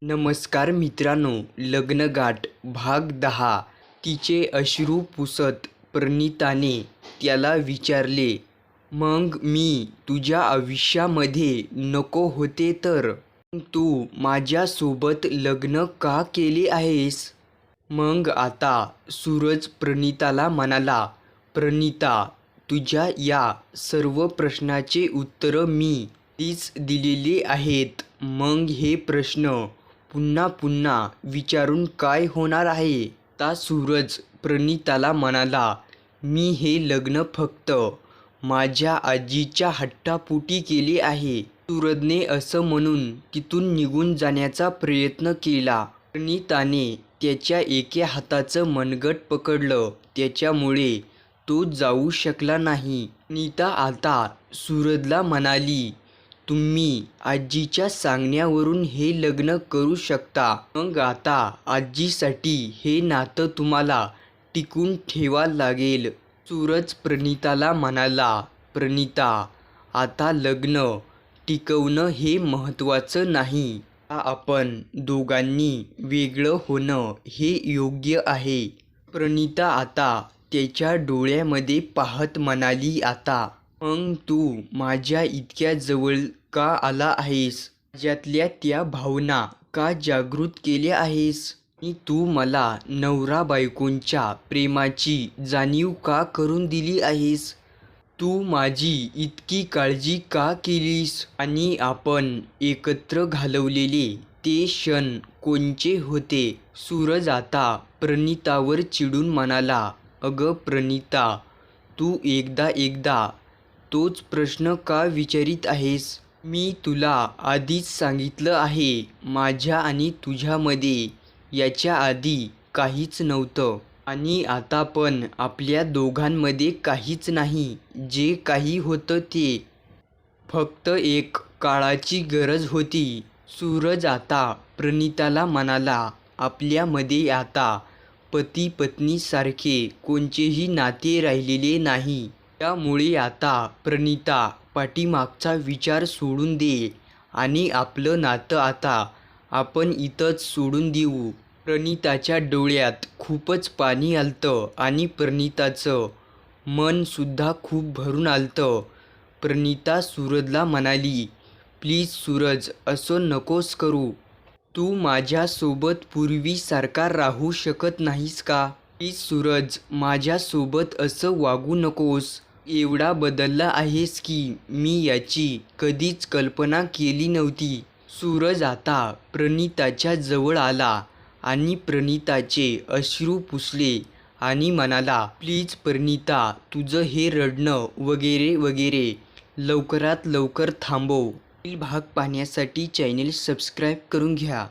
नमस्कार मित्रांनो, लग्नगाठ भाग 10. तिचे अश्रू पुसत प्रणिताने त्याला विचारले, मग मी तुझ्या आयुष्यामध्ये नको होते तर मग तू माझ्यासोबत लग्न का केले आहेस? मग आता सूरज प्रणिताला म्हणाला, प्रणिता, तुझ्या या सर्व प्रश्नाचे उत्तरं मी आधीच दिलेली आहेत. मग हे प्रश्न पुन्हा पुन्हा विचारून काय होणार आहे? आता सूरज प्रणिताला म्हणाला, मी हे लग्न फक्त माझ्या आजीच्या हट्टापोटी केले आहे. सूरजने असं म्हणून तिथून निघून जाण्याचा प्रयत्न केला. प्रणिताने त्याच्या एका हाताचं मनगट पकडलं, त्याच्यामुळे तो जाऊ शकला नाही. प्रणिता आता सूरजला म्हणाली, तुम्ही आजीच्या सांगण्यावरून हे लग्न करू शकता. मग आता आजीसाठी हे नातं तुम्हाला टिकून ठेवावं लागेल. सूरज प्रणिताला म्हणाला, प्रणिता, आता लग्न टिकवणं हे महत्त्वाचं नाही. आता आपण दोघांनी वेगळं होणं हे योग्य आहे. प्रणिता आता त्याच्या डोळ्यामध्ये पाहत म्हणाली, आता मग तू माझ्या इतक्या जवळ का आला आहेस? माझ्यातल्या त्या भावना का जागृत केल्या आहेस? आणि तू मला नवरा बायकोंच्या प्रेमाची जाणीव का करून दिली आहेस? तू माझी इतकी काळजी का केलीस? आणि आपण एकत्र घालवलेले ते क्षण कोणचे होते? सूरज आता प्रणितावर चिडून म्हणाला, अगं प्रणिता, तू एकदा एकदा तोच प्रश्न का विचारित आहेस? मी तुला आधीच सांगितलं आहे, माझ्या आणि तुझ्यामध्ये याच्या आधी काहीच नव्हतं आणि आता पण आपल्या दोघांमध्ये काहीच नाही. जे काही होतं ते फक्त एक काळाची गरज होती. सूरज आता प्रणिताला म्हणाला, आपल्यामध्ये आता पती पत्नीसारखे कोणतेही नाते राहिलेले नाही. त्यामुळे आता प्रणिता, पाठीमागचा विचार सोडून दे आणि आपलं नातं आता आपण इथंच सोडून देऊ. प्रणिताच्या डोळ्यात खूपच पाणी आलतं आणि प्रणिताचं मन सुद्धा खूप भरून आलतं. प्रणिता सूरजला म्हणाली, प्लीज सूरज, असं नकोस करू. तू माझ्यासोबत पूर्वीसारखा राहू शकत नाहीस का? प्लीज सूरज, माझ्यासोबत असं वागू नकोस. एवढा बदलला आहेस की मी याची कधीच कल्पना केली नव्हती. सूरज आता प्रणिताच्या जवळ आला आणि प्रणिताचे अश्रू पुसले आणि म्हणाला, प्लीज प्रणिता, तुझं हे रडणं वगैरे वगैरे लवकरात लवकर थांबव. पुढील भाग पाहण्यासाठी चॅनेल सबस्क्राईब करून घ्या.